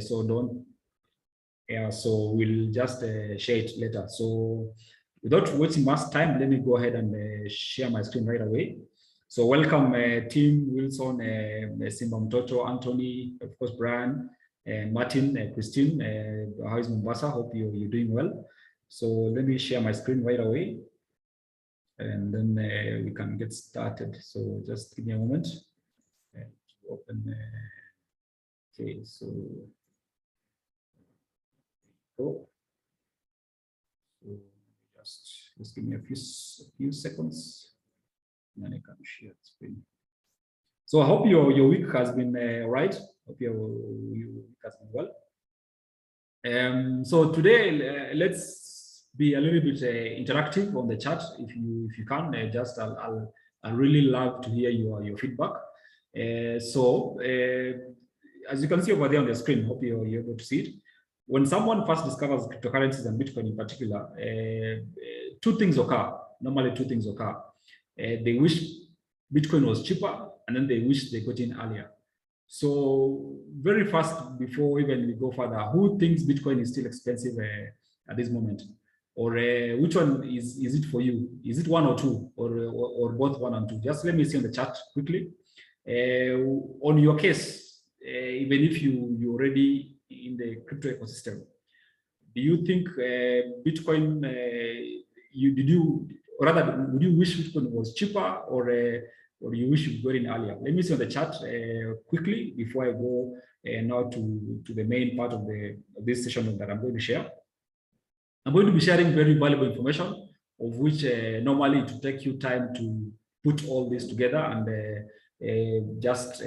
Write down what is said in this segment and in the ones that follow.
So don't. Yeah, so we'll just share it later. So without wasting much time, let me go ahead and share my screen right away. So welcome Tim, Wilson, Simba Mtoto, Anthony, of course, Brian, Martin, Christine. How is Mombasa? Hope you're doing well. So let me share my screen right away, and then we can get started. So just give me a moment to open. Okay, so go. So just give me a few seconds, and then I can share the screen. So I hope your week has been right. Hope your week has been well. So today let's be a little bit interactive on the chat. If you can, I'll really love to hear your feedback. As you can see over there on the screen, hope you're able to see it. When someone first discovers cryptocurrencies and Bitcoin in particular, two things occur. Normally, two things occur. They wish Bitcoin was cheaper, and then they wish they got in earlier. So very fast, before even we go further, who thinks Bitcoin is still expensive at this moment? Or which one is it for you? Is it one or two, or both one and two? Just let me see on the chat quickly. On your case, even if you already in the crypto ecosystem, do you think Bitcoin? Would you wish Bitcoin was cheaper, or you wish you got in earlier? Let me see on the chat quickly before I go now to the main part of this session that I'm going to share. I'm going to be sharing very valuable information, of which normally it will take you time to put all this together and just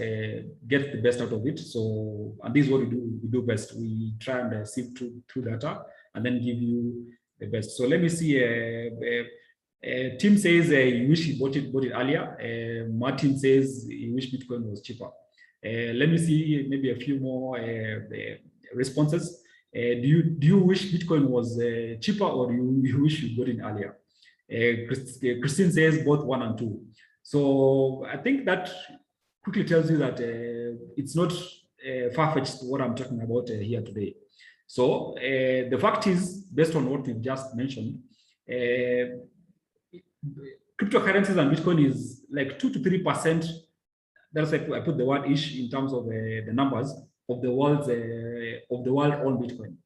get the best out of it. So, and this is what we do best. We try and sift through data and then give you the best. So let me see. Tim says he wish he bought it earlier. Martin says he wish Bitcoin was cheaper. Let me see maybe a few more responses. Do you wish Bitcoin was cheaper, or you wish you got it earlier? Christine says both one and two. So I think that quickly tells you that it's not far-fetched what I'm talking about here today. So the fact is, based on what we've just mentioned, cryptocurrencies and Bitcoin is like 2 to 3%. That's like I put the word ish in terms of the numbers of the world on Bitcoin.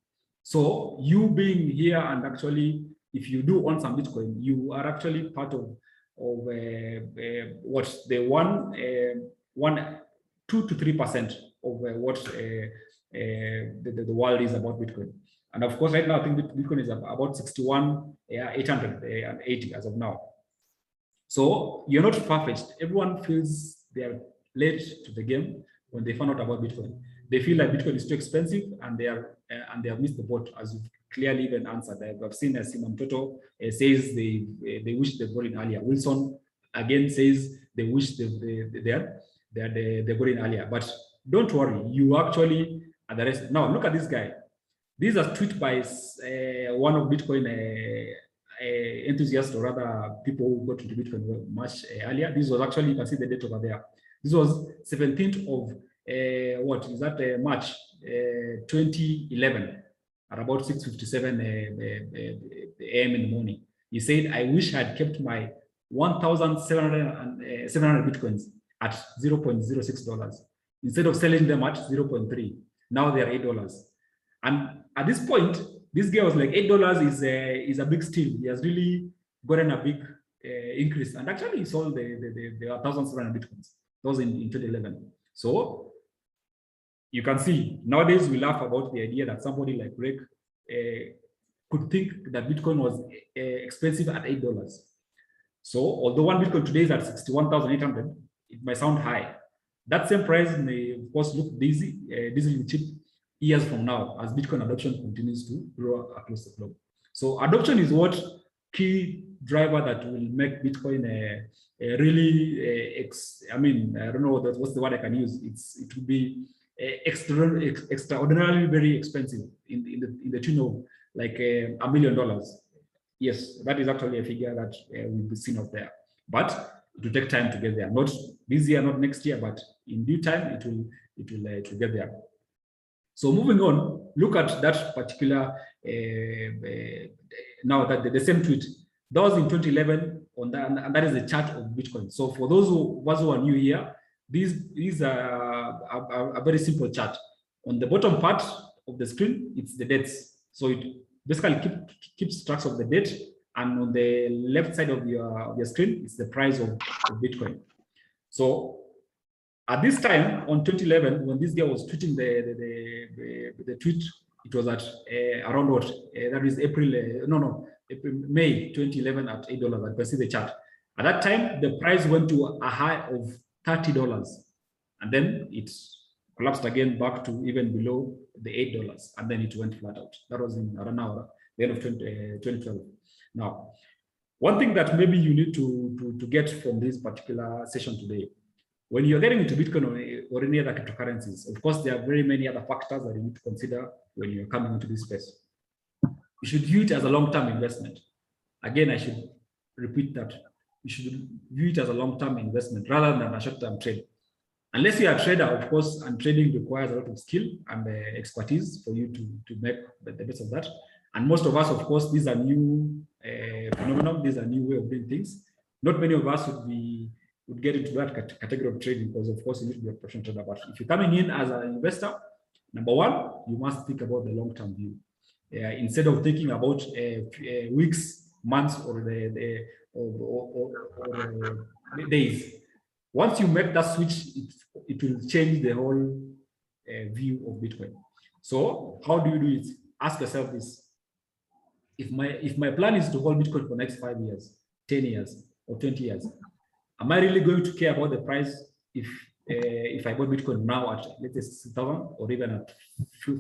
So you being here and actually, if you do own some Bitcoin, you are actually part of what the 2 to 3% of what the world is about Bitcoin. And of course, right now, I think Bitcoin is about 61,880 as of now. So you're not far-fetched. Everyone feels they are late to the game when they found out about Bitcoin. They feel like Bitcoin is too expensive, and they have missed the boat, as you've clearly even answered. I've seen Simba Mtoto says they wish they got in earlier. Wilson again says they wish they got in earlier. But don't worry, you actually are the rest. Now look at this guy. These are tweet by one of Bitcoin enthusiasts, or rather people who got into Bitcoin much earlier. This was actually, you can see the date over there. This was 17th of what is that, March 2011 at about 6:57 a.m. in the morning. He said, "I wish I had kept my 1,700 Bitcoins at $0.06 instead of selling them at 0.3. Now they are $8. And at this point, this guy was like, $8 is a big steal. He has really gotten a big increase. And actually, he sold the 1,700 Bitcoins. That was in 2011. So you can see, nowadays we laugh about the idea that somebody like Greg could think that Bitcoin was expensive at $8. So although one Bitcoin today is at 61,800, it might sound high. That same price may, of course, look diesel cheap years from now as Bitcoin adoption continues to grow across the globe. So adoption is what key driver that will make Bitcoin really, I don't know what's the word I can use. It will be extraordinarily very expensive in the tune of like $1 million. Yes, that is actually a figure that will be seen out there. But it will take time to get there. Not this year, not next year, but in due time, it will get there. So moving on, look at that particular, now that the same tweet, that was in 2011, on that, and that is the chart of Bitcoin. So for those who are new here, these are a very simple chart. On the bottom part of the screen, it's the dates. So it basically keeps tracks of the date, and on the left side of your screen, it's the price of Bitcoin. So at this time, on 2011, when this guy was tweeting the tweet, it was at around what? That is April, May 2011 at $8. I can see the chart. At that time, the price went to a high of $30. And then it collapsed again back to even below the $8. And then it went flat out. That was in around now, the end of 2012. Now, one thing that maybe you need to get from this particular session today, when you're getting into Bitcoin or any other cryptocurrencies, of course, there are very many other factors that you need to consider when you're coming into this space. You should view it as a long-term investment. Again, I should repeat that. You should view it as a long-term investment rather than a short-term trade. Unless you're a trader, of course, and trading requires a lot of skill and expertise for you to make the best of that. And most of us, of course, these are new phenomenon. These are new way of doing things. Not many of us would get into that category of trading because, of course, you need to be a professional trader. But if you're coming in as an investor, number one, you must think about the long-term view. Instead of thinking about weeks, months, or days. Once you make that switch, it will change the whole view of Bitcoin. So how do you do it? Ask yourself this. If my plan is to hold Bitcoin for the next 5 years, 10 years, or 20 years, am I really going to care about the price if I bought Bitcoin now at, let's say, 6,000 or even at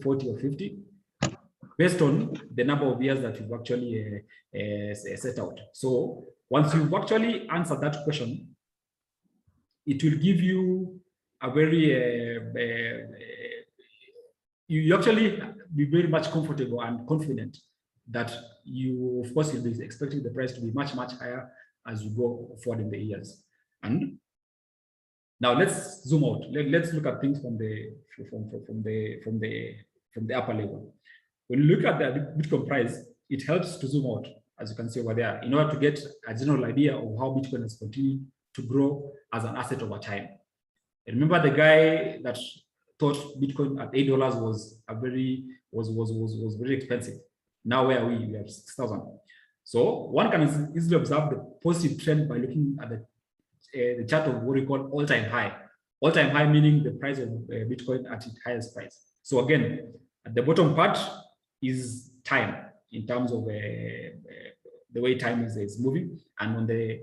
40 or 50, based on the number of years that you've actually set out? So once you've actually answered that question, it will give you a very, you actually be very much comfortable and confident that you, of course, you'll be expecting the price to be much, much higher as you go forward in the years. And now let's zoom out. Let's look at things from the upper level. When you look at the Bitcoin price, it helps to zoom out, as you can see over there, in order to get a general idea of how Bitcoin has continued to grow as an asset over time. Remember the guy that thought Bitcoin at $8 was very expensive. Now where are we? We have 6,000. So one can easily observe the positive trend by looking at the chart of what we call all-time high. All-time high meaning the price of Bitcoin at its highest price. So again, at the bottom part is time in terms of the way time is moving, and on the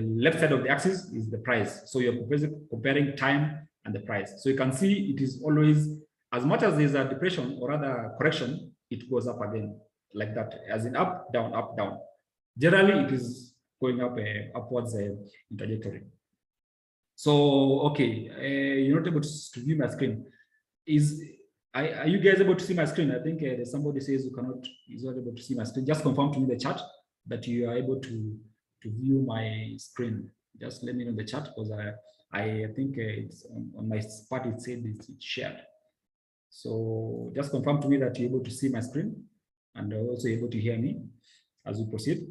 left side of the axis is the price. So you're comparing time and the price. So you can see it is always, as much as there's a depression or rather correction, it goes up again like that, as in up, down, up, down. Generally, it is going up upwards in trajectory. So, okay, you're not able to view my screen. Are you guys able to see my screen? I think somebody says is not able to see my screen. Just confirm to me in the chat that you are able to view my screen. Just let me know in the chat, because I think it's on my part, it said it's shared. So just confirm to me that you're able to see my screen and also able to hear me as we proceed.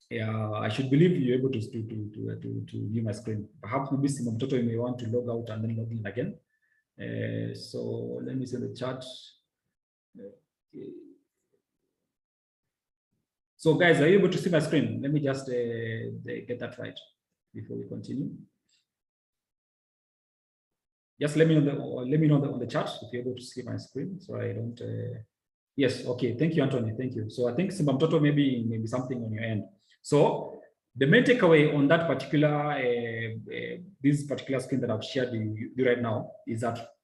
Yeah, I should believe you're able to view my screen. Perhaps maybe Simamtoto, you may want to log out and then log in again. So let me see the chat. Okay. So guys, are you able to see my screen? Let me just get that right before we continue. Just let me know on the chat if you're able to see my screen, so I don't. Yes, okay. Thank you, Anthony. Thank you. So I think Simamtoto maybe something on your end. So the main takeaway on that particular this particular screen that I've shared with you right now is that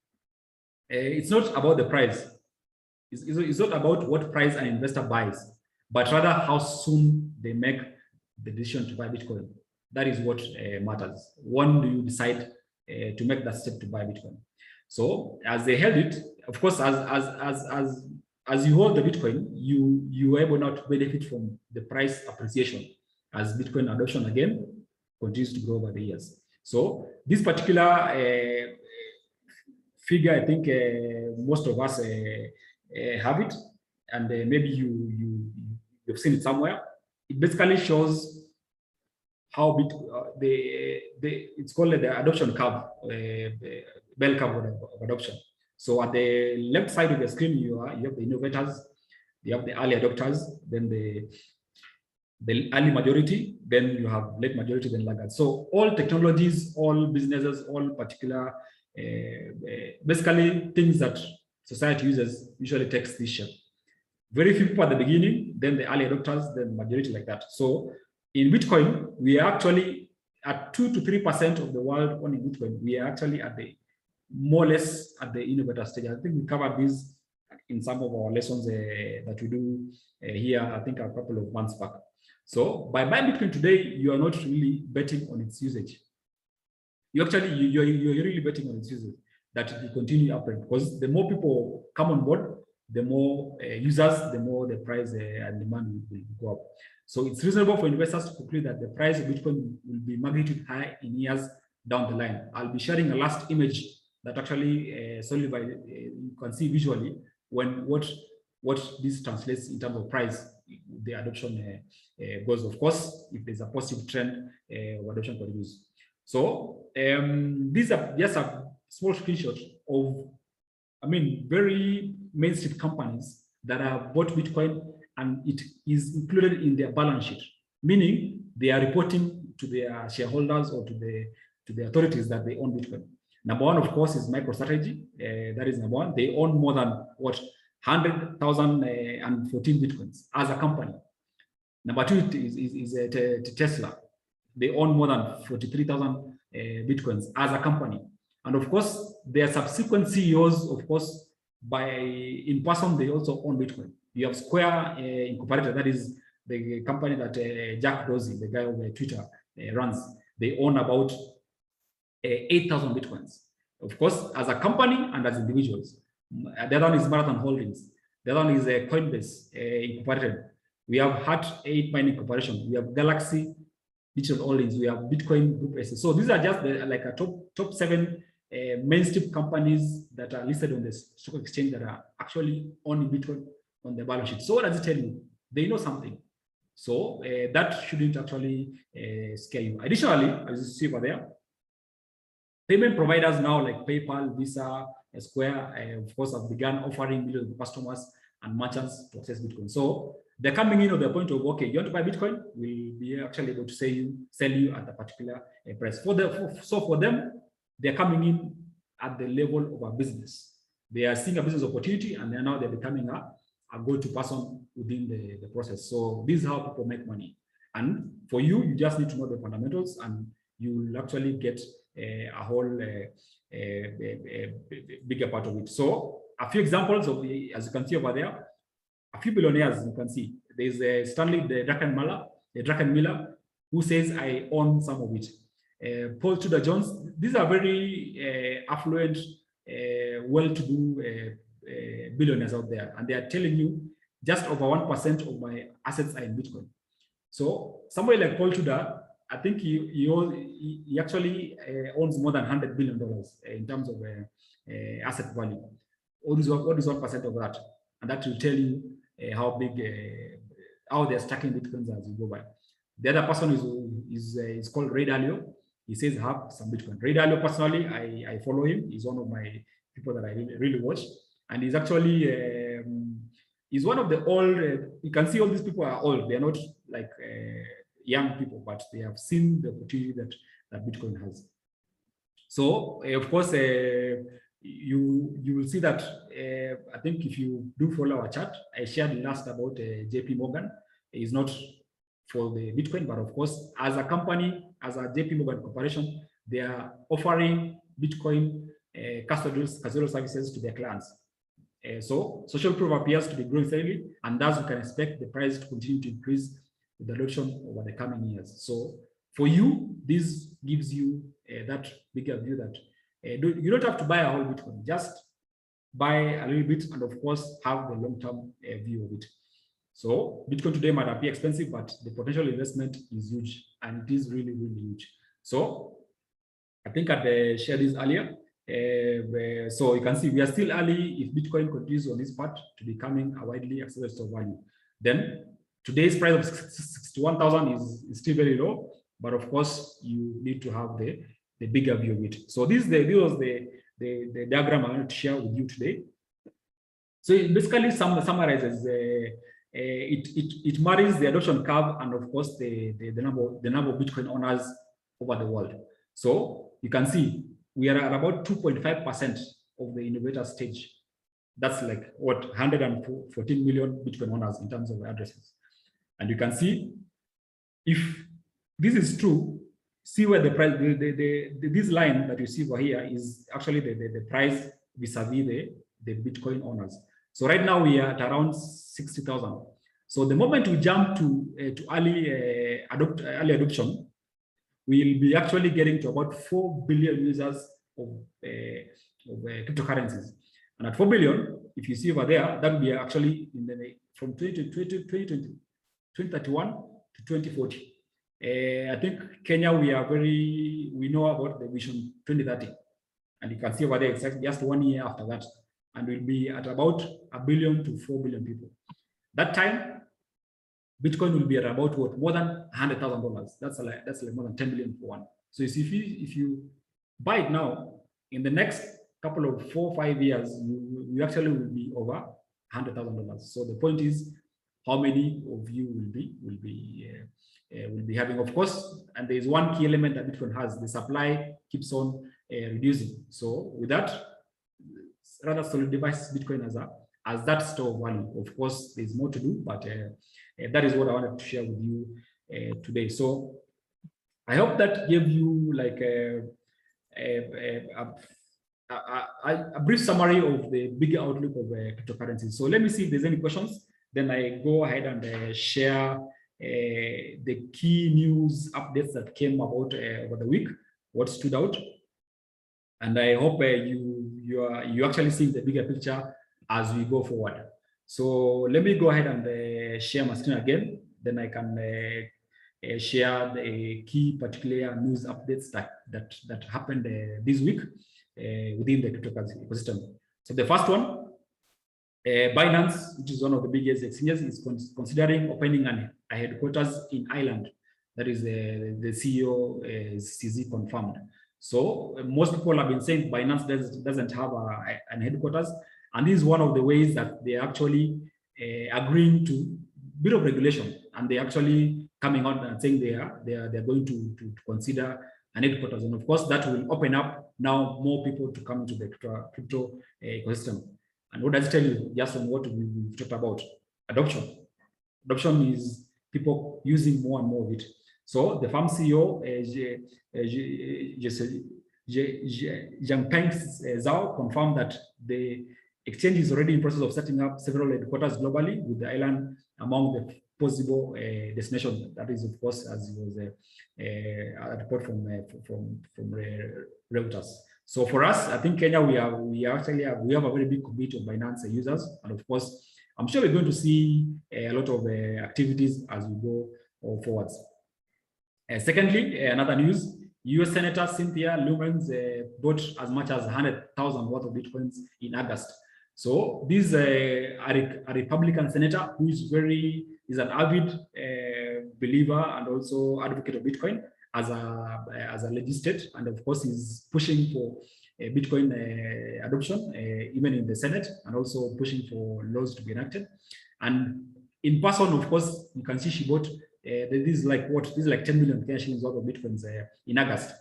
it's not about the price. It's not about what price an investor buys, but rather how soon they make the decision to buy Bitcoin. That is what matters. When do you decide to make that step to buy Bitcoin? So as they held it, of course, as you hold the Bitcoin, you are able now to benefit from the price appreciation as Bitcoin adoption again continues to grow over the years. So this particular figure, I think most of us have it, and maybe you've seen it somewhere. It basically shows how big it's called the adoption curve, bell curve of adoption. So at the left side of the screen, you have the innovators, you have the early adopters, then the early majority, then you have late majority, then laggards. So all technologies, all businesses, all particular, basically things that society uses usually takes this shape. Very few people at the beginning, then the early adopters, then majority, like that. So in Bitcoin, we are actually at 2 to 3% of the world owning Bitcoin. We are actually at the more or less at the innovator stage. I think we covered this in some of our lessons that we do here, I think a couple of months back. So by buying Bitcoin today, you are not really betting on its usage. You're really betting on its usage, that it will continue upward, because the more people come on board, the more users, the more the price and demand will go up. So it's reasonable for investors to conclude that the price of Bitcoin will be magnitude high in years down the line. I'll be sharing a last image that actually solely you can see visually when what this translates in terms of price, the adoption goes. Of course, if there's a positive trend, adoption continues. So these are just a small screenshot of, very mainstream companies that have bought Bitcoin, and it is included in their balance sheet, meaning they are reporting to their shareholders or to the authorities that they own Bitcoin. Number one, of course, is MicroStrategy. That is number one. They own more than 100,014 Bitcoins as a company. Number two is Tesla. They own more than 43,000 Bitcoins as a company. And of course, their subsequent CEOs, of course, in person, they also own Bitcoin. You have Square Incorporated, that is the company that Jack Dorsey, the guy of Twitter, runs. They own about 8,000 Bitcoins. Of course, as a company and as individuals. The other one is Marathon Holdings. The other one is Coinbase Incorporated. We have Hut 8 Mining Corporation. We have Galaxy Digital Holdings. We have Bitcoin Group SA. So these are just like a top 7 mainstream companies that are listed on the stock exchange that are actually owning Bitcoin on the balance sheet. So what does it tell you? They know something. So that shouldn't actually scare you. Additionally, as you see over there, payment providers now like PayPal, Visa, Square, of course, have begun offering millions of customers and merchants to access Bitcoin. So they're coming in at the point of, okay, you want to buy Bitcoin, we'll be actually able to sell you at a particular price. So for them, they're coming in at the level of a business. They are seeing a business opportunity, and they're becoming a go-to person within the process. So this is how people make money. And for you, you just need to know the fundamentals, and you will actually get a whole bigger part of it. So a few examples of as you can see over there, a few billionaires you can see. There's Stanley the Druckenmiller, who says I own some of it. Paul Tudor Jones. These are very affluent, well-to-do billionaires out there, and they are telling you just over 1% of my assets are in Bitcoin. So somebody like Paul Tudor, I think he actually owns more than $100 billion in terms of asset value. What is 1% of that? And that will tell you how big, how they're stacking Bitcoins as you go by. The other person is called Ray Dalio. He says, have some Bitcoin. Ray Dalio, personally, I follow him. He's one of my people that I really watch. And he's actually, he's one of the old, you can see all these people are old. They're not like young people, but they have seen the opportunity that Bitcoin has. So, of course, you will see that, I think if you do follow our chat, I shared last about JP Morgan. It's not for the Bitcoin, but of course, as a company, as a JP Morgan corporation, they are offering Bitcoin custodial services to their clients. So social proof appears to be growing steadily, and thus you can expect the price to continue to increase with the adoption over the coming years. So for you, this gives you that bigger view that you don't have to buy a whole Bitcoin, just buy a little bit, and of course have the long-term view of it. So Bitcoin today might appear expensive, but the potential investment is huge, and it is really, really huge. So I think I shared this earlier. So you can see we are still early. If Bitcoin continues on this path to becoming a widely accepted store of value, then today's price of 61,000 is still very low. But of course, you need to have the bigger view of it. So this was the diagram I wanted to share with you today. So it basically summarizes it marries the adoption curve and of course the number of Bitcoin owners over the world. So you can see we are at about 2.5% of the innovator stage. That's like what 114 million Bitcoin owners in terms of addresses. And you can see if this is true, see where the price, this line that you see over here is actually the price vis-a-vis the Bitcoin owners. So right now we are at around 60,000. So the moment we jump to early adoption, we'll be actually getting to about 4 billion users of cryptocurrencies. And at 4 billion, if you see over there, that will be actually in the from 2031 to 2040. I think Kenya, we know about the vision 2030. And you can see over there, it's just 1 year after that. And we'll be at about 1 billion to 4 billion people. That time, Bitcoin will be at about what, more than $100,000. That's like more than 10 billion for one. So you see, if you buy it now, in the next couple of 4 or 5 years, you actually will be over $100,000. So the point is, how many of you will be having, of course, and there is one key element that Bitcoin has: the supply keeps on reducing. So with that, rather solidifies Bitcoin as that store of value. Of course, there's more to do, but that is what I wanted to share with you today. So I hope that gave you like a brief summary of the bigger outlook of cryptocurrencies. So let me see if there's any questions. Then I go ahead and share the key news updates that came about over the week, what stood out. And I hope you actually see the bigger picture as we go forward. So let me go ahead and share my screen again. Then I can share the key particular news updates that happened this week within the cryptocurrency ecosystem. So the first one, Binance, which is one of the biggest exchanges, is considering opening a headquarters in Ireland. That is the CEO CZ confirmed. So most people have been saying Binance doesn't have an headquarters, and this is one of the ways that they're actually agreeing to a bit of regulation, and they're actually coming out and saying they're going to consider an headquarters, and of course that will open up now more people to come into the crypto ecosystem. And what does it tell you? Just on what we've talked about, adoption. Adoption is people using more and more of it. So the firm CEO, Jiangpeng Zhao, confirmed that the exchange is already in process of setting up several headquarters globally, with the island among the possible destinations. That is, of course, as it was a report from Reuters. So for us, I think Kenya, we have a very big community of Binance users, and of course, I'm sure we're going to see a lot of activities as we go forwards. Secondly, another news: U.S. Senator Cynthia Lumens bought as much as 100,000 worth of Bitcoins in August. So this is a Republican senator who is an avid believer and also advocate of Bitcoin as a legislator, and of course is pushing for Bitcoin adoption even in the Senate, and also pushing for laws to be enacted. And in person, of course, you can see she bought this is like 10 million cash shillings worth of Bitcoins in August,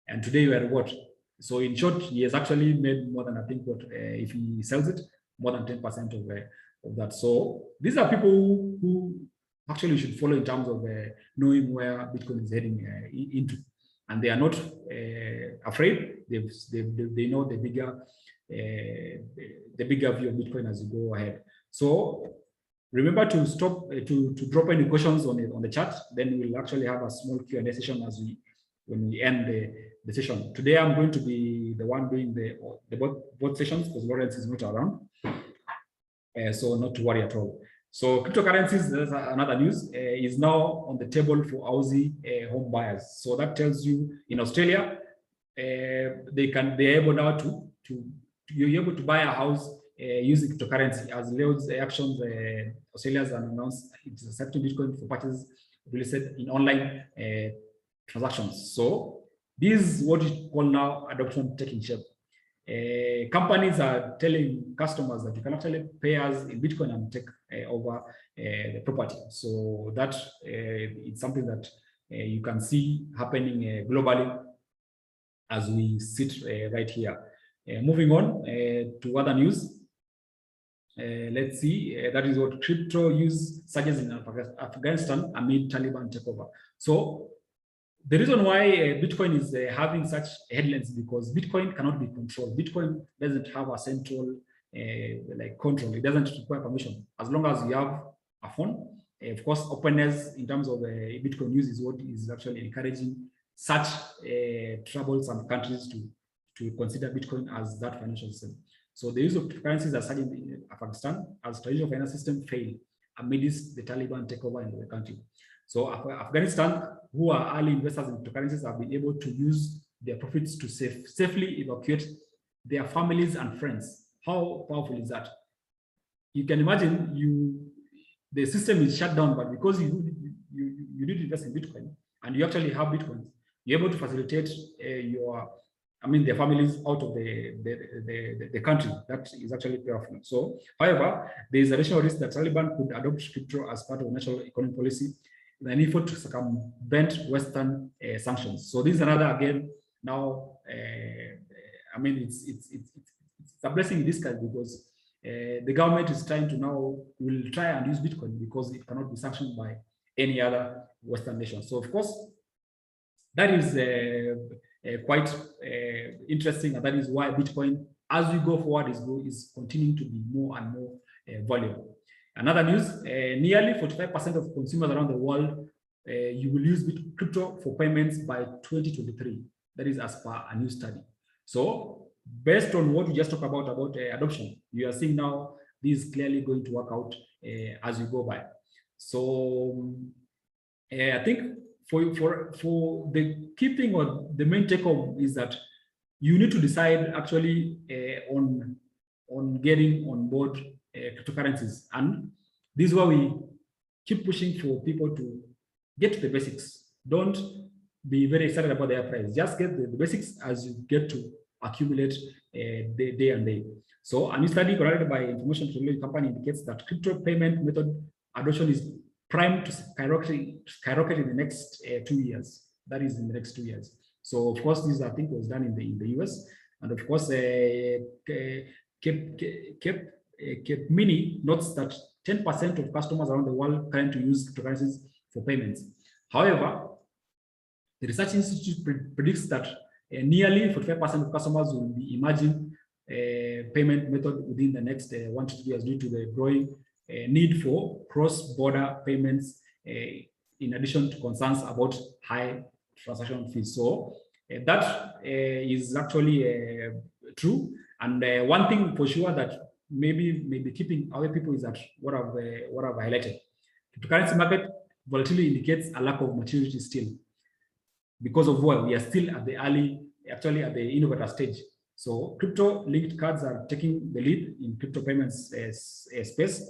and today we are what? So in short, he has actually made more than, I think, what if he sells it, more than 10% of that. So these are people who actually should follow in terms of knowing where Bitcoin is heading into, and they are not afraid. They know the bigger view of Bitcoin as you go ahead. So remember to stop to drop any questions on the chat. Then we'll actually have a small Q&A session when we end the session. Today I'm going to be the one doing both sessions because Lawrence is not around, so not to worry at all. So cryptocurrencies, there's another news, is now on the table for Aussie home buyers. So that tells you in Australia, they're able now you're able to buy a house using cryptocurrency, as Leo's actions. Australia has announced it's accepting Bitcoin for purchases real estate in online transactions. So this is what we call now adoption taking shape. Companies are telling customers that you can actually pay us in Bitcoin and take over the property. So that it's something that you can see happening globally as we sit right here. Moving on to other news. Let's see, that is what crypto use surges in Afghanistan amid Taliban takeover. So the reason why Bitcoin is having such headlines because Bitcoin cannot be controlled. Bitcoin doesn't have a central like control. It doesn't require permission. As long as you have a phone, of course, openness in terms of Bitcoin use is what is actually encouraging such troublesome countries to consider Bitcoin as that financial system. So the use of currencies are surging in Afghanistan as traditional financial system failed amidst the Taliban takeover in the country. So Afghanistan, who are early investors in cryptocurrencies, have been able to use their profits to safely evacuate their families and friends. How powerful is that? You can imagine the system is shut down, but because you did invest in Bitcoin and you actually have Bitcoin, you're able to facilitate their families out of the country. That is actually powerful. So, however, there is additional risk that Taliban could adopt crypto as part of national economic policy in an effort to circumvent Western sanctions. So this is another again now. It's a blessing in disguise because the government is trying to will try and use Bitcoin because it cannot be sanctioned by any other Western nation. So of course, that is quite interesting, and that is why Bitcoin, as we go forward, is continuing to be more and more valuable. Another news, nearly 45% of consumers around the world you will use crypto for payments by 2023. That is as per a new study. So based on what we just talked about adoption, you are seeing now this is clearly going to work out as we go by. So I think for the key thing or the main take home is that you need to decide actually on getting on board cryptocurrencies, and this is why we keep pushing for people to get to the basics. Don't be very excited about their price. Just get the basics as you get to accumulate day and day. So a new study conducted by information technology company indicates that crypto payment method adoption is primed to skyrocket in the next 2 years. That is in the next 2 years. So of course, this I think was done in the US, and of course, Cape Mini notes that 10% of customers around the world plan to use cryptocurrencies for payments. However, the Research Institute predicts that nearly 45% of customers will be emerging payment method within the next 1 to 2 years due to the growing need for cross-border payments, in addition to concerns about high transaction fees. So that is actually true. And one thing for sure that maybe keeping away people is that what I've highlighted. Cryptocurrency market volatility indicates a lack of maturity still, because of what we are still at the at the innovator stage. So crypto-linked cards are taking the lead in crypto payments space,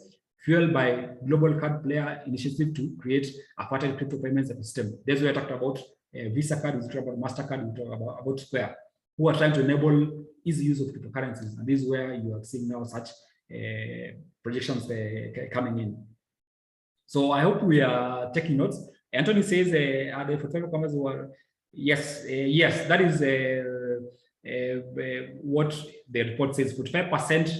fueled by global card player initiative to create a fertile crypto payments ecosystem. That's why I talked about Visa card, we talked about MasterCard, we talked about Square, who are trying to enable easy use of cryptocurrencies. And this is where you are seeing now such projections coming in. So I hope we are taking notes. Anthony says, are the photographic cameras were, yes, that is what the report says. 45%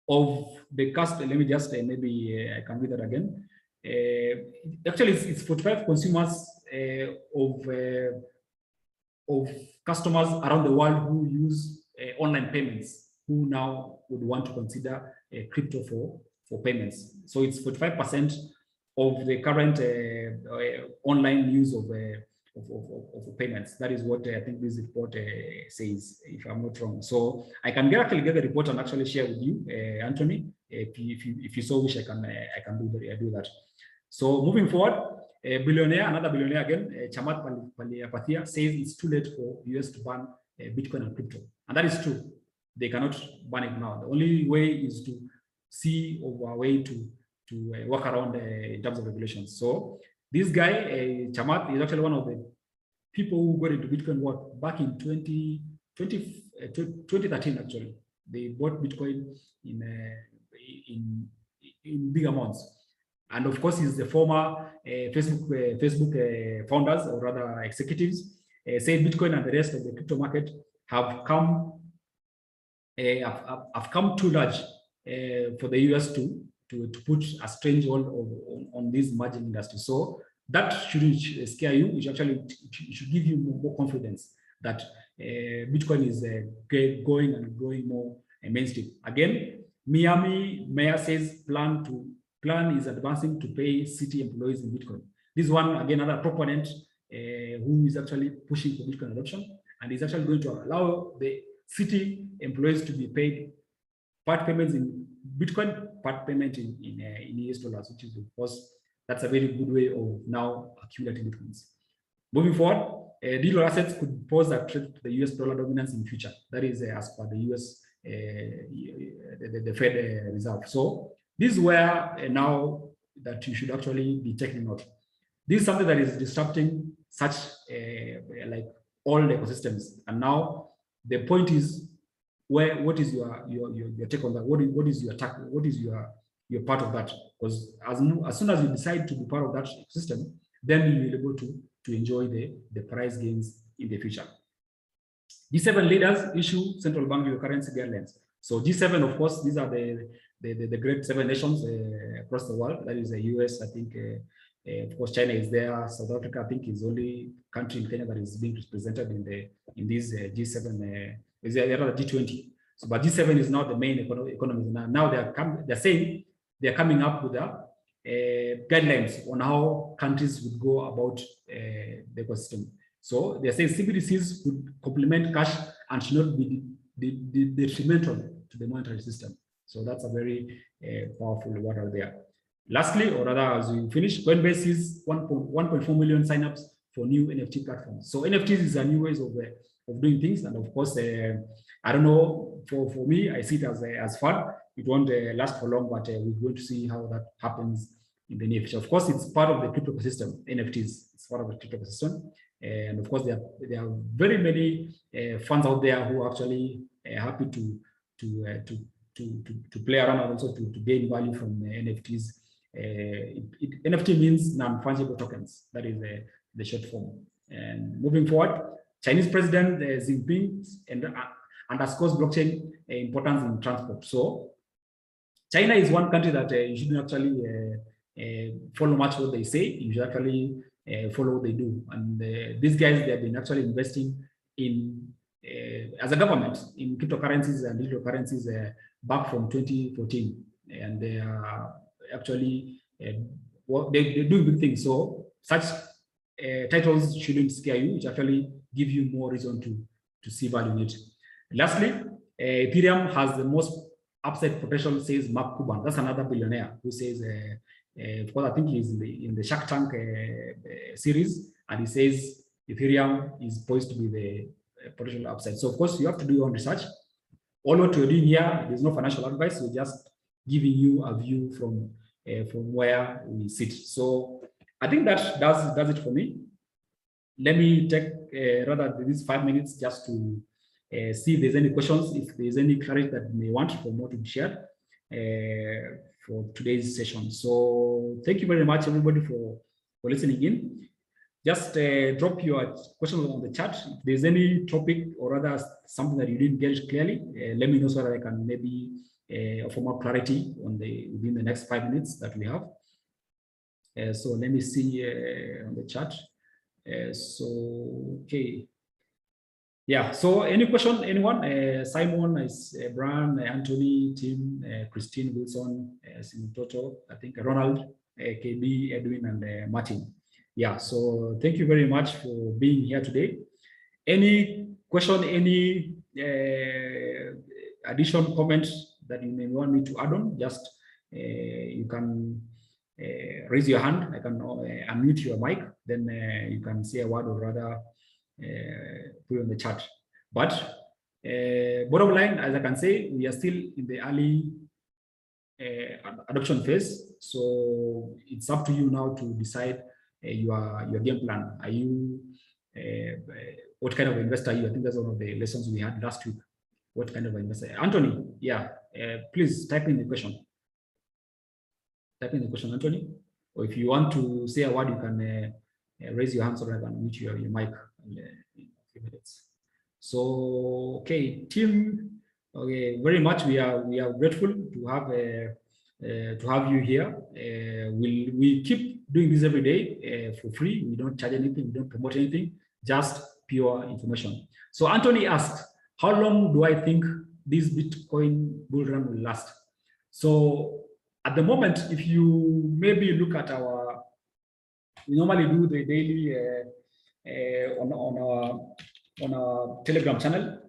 of the cost. Let me just maybe I can read that again. Actually, it's 45 consumers of customers around the world who use online payments, who now would want to consider crypto for payments. So it's 45% of the current online use of payments. That is what I think this report says, if I'm not wrong. So I can actually get the report and actually share with you, Anthony. If you so wish, I can do that. So moving forward, a billionaire, another billionaire again, Chamat Palihapitiya, says it's too late for US to ban Bitcoin and crypto. And that is true. They cannot ban it now. The only way is to see a way to work around in terms of regulations. So this guy, Chamat, is actually one of the people who got into Bitcoin world back in 2013, actually. They bought Bitcoin in big amounts. And of course, he's the former Facebook founders, or rather executives, say Bitcoin and the rest of the crypto market have come too large for the US to put a strange hold on this emerging industry. So that shouldn't scare you. It should give you more confidence that Bitcoin is going and growing more mainstream. Again, Miami mayor says plan is advancing to pay city employees in Bitcoin. This one, again, another proponent who is actually pushing for Bitcoin adoption, and is actually going to allow the city employees to be paid part payments in Bitcoin, part payment in US dollars, which is, of course, that's a very good way of now accumulating Bitcoins. Moving forward, digital assets could pose a threat to the US dollar dominance in future. That is as per the US, the Fed Reserve. So this is where now that you should actually be taking note. This is something that is disrupting such like all the ecosystems. And now the point is, what is your take on that? What is your attack? What is your part of that? Because as soon as you decide to be part of that system, then you will be able to enjoy the price gains in the future. G7 leaders issue central bank digital currency guidelines. So G7, of course, these are the great 7 nations across the world. That is the US, I think. Of course, China is there. South Africa, I think, is the only country in Kenya that is being represented in these G7. Is there G20? So, but G7 is not the main economies. Now they're saying they're coming up with guidelines on how countries would go about the ecosystem. So they're saying CBDCs would complement cash and should not be detrimental to the monetary system. So that's a very powerful word out there. Lastly, or rather, as we finish, Coinbase is 1.4 million signups for new NFT platforms. So NFTs is a new ways of doing things, and of course, I don't know. For me, I see it as fun. It won't last for long, but we're going to see how that happens in the near future. Of course, it's part of the crypto ecosystem. NFTs, it's part of the crypto ecosystem, and of course, there are very many funds out there who are actually happy to play around and also to gain value from NFTs. NFT means non-fungible tokens. That is the short form. And moving forward, Chinese President Xi Jinping underscores blockchain importance in transport. So China is one country that you shouldn't actually follow much what they say. You should actually follow what they do. And these guys, they have been actually investing in, as a government, in cryptocurrencies and digital currencies back from 2014. And they are actually they're doing good things. So such titles shouldn't scare you. It actually give you more reason to see value in it. Lastly, Ethereum has the most upside potential, says Mark Cuban. That's another billionaire who says, of course, I think he's in the Shark Tank series, and he says Ethereum is poised to be the potential upside. So of course, you have to do your own research. All what we're doing here, there's no financial advice. We're just giving you a view from where we sit. So I think that does it for me. Let me take rather these 5 minutes just to see if there's any questions, if there's any clarity that you may want for more to be shared for today's session. So thank you very much, everybody, for listening in. Just drop your questions on the chat. If there's any topic or rather something that you didn't get clearly, let me know so that I can maybe offer more clarity on within the next 5 minutes that we have. So let me see on the chat. So okay, yeah. So any question, anyone? Simon, Brian, Anthony, Tim, Christine, Wilson, Simtoto, I think Ronald, KB, Edwin, and Martin. Yeah. So thank you very much for being here today. Any question? Any additional comments that you may want me to add on? Just you can raise your hand. I can unmute your mic. Then you can say a word or rather put it on the chat. But bottom line, as I can say, we are still in the early adoption phase. So it's up to you now to decide your game plan. Are you what kind of investor are you? I think that's one of the lessons we had last week. What kind of investor? Anthony, yeah, please type in the question. Type in the question, Anthony. Or if you want to say a word, you can raise your hand so I can mute your mic in a few minutes. So, okay, team. Okay, very much. We are grateful to have you here. We keep doing this every day for free. We don't charge anything. We don't promote anything. Just pure information. So Anthony asked, how long do I think this Bitcoin bull run will last? So at the moment, if you maybe look at we normally do the daily on our Telegram channel,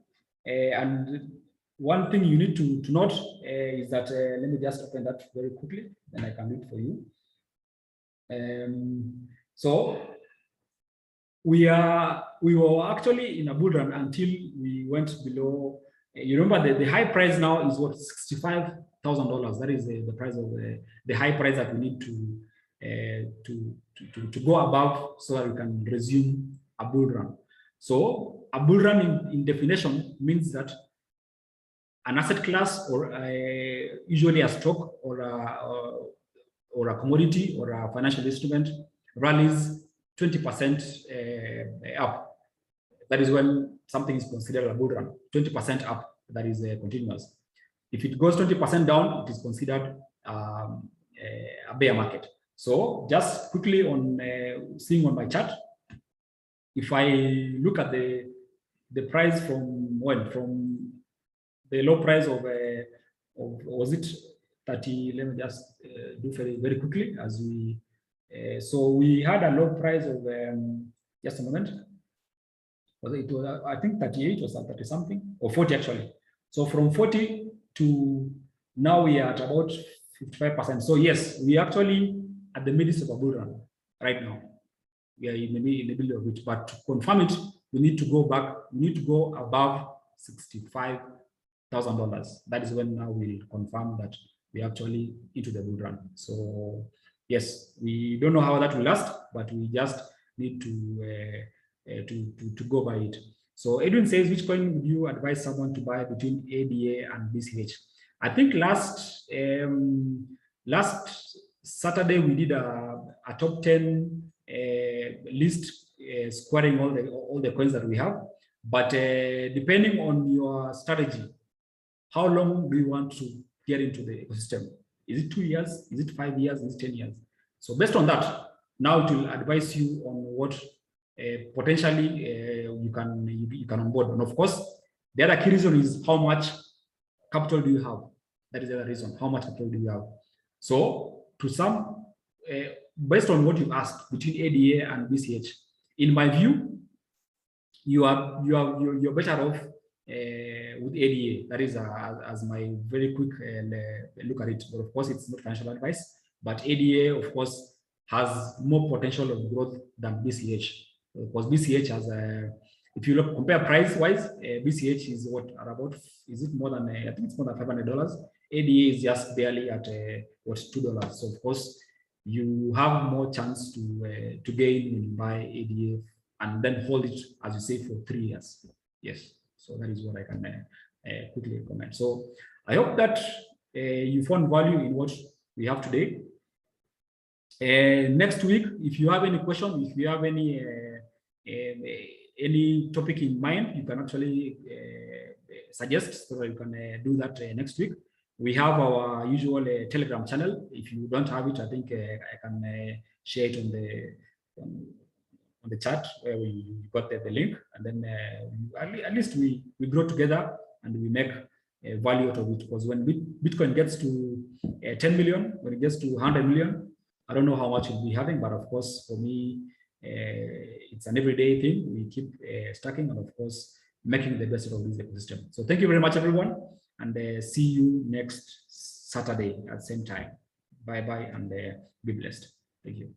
and one thing you need to note is that let me just open that very quickly, then I can read for you. So we were actually in a bull run until we went below. You remember the high price now is what, $65,000. That is the price of the high price that we need to go above so that we can resume a bull run. So a bull run in definition means that an asset class or usually a stock or a commodity or a financial instrument rallies 20% up. That is when something is considered a bull run. 20% up, that is continuous. If it goes 20% down, it is considered a bear market. So just quickly on seeing on my chart, if I look at the price from when, from the low price of was it 30? Let me just do very quickly as we. So we had a low price of just a moment. Was it was I think 38 or 30 something or 40 actually. So from 40 to now we are at about 55%. So yes, we actually at the middle of a bull run right now. We are in the middle of it, but to confirm it, we need to go back. We need to go above $65,000. That is when now we'll confirm that we actually into the bull run. So yes, we don't know how that will last, but we just need to go by it. So Edwin says, which coin would you advise someone to buy between ADA and BCH? I think last Saturday we did a top 10 list squaring all the coins that we have. But depending on your strategy, how long do you want to get into the ecosystem? Is it 2 years? Is it 5 years? Is it 10 years? So based on that, now it will advise you on what potentially you can onboard. And of course, the other key reason is how much capital do you have? That is the other reason. How much capital do you have? So to some, based on what you asked between ADA and BCH, in my view, you're better off with ADA. That is as my very quick look at it. But of course, it's not financial advice. But ADA, of course, has more potential of growth than BCH. Because BCH has if you look compare price wise, BCH is what are about, is it more than I think it's more than $500. ADA is just barely at what, $2. So of course you have more chance to gain when you buy ADA and then hold it, as you say, for 3 years. Yes, so that is what I can quickly recommend. So I hope that you found value in what we have today. Next week, if you have any question, if you have any topic in mind, you can actually suggest so that you can do that next week. We have our usual Telegram channel. If you don't have it, I think I can share it on the chat where we got the link, and then at least we grow together and we make value out of it. Because when Bitcoin gets to 10 million, when it gets to 100 million, I don't know how much we'll be having, but of course, for me, it's an everyday thing. We keep stacking and, of course, making the best of this ecosystem. So thank you very much, everyone, and see you next Saturday at the same time. Bye. Bye bye, and be blessed. Thank you.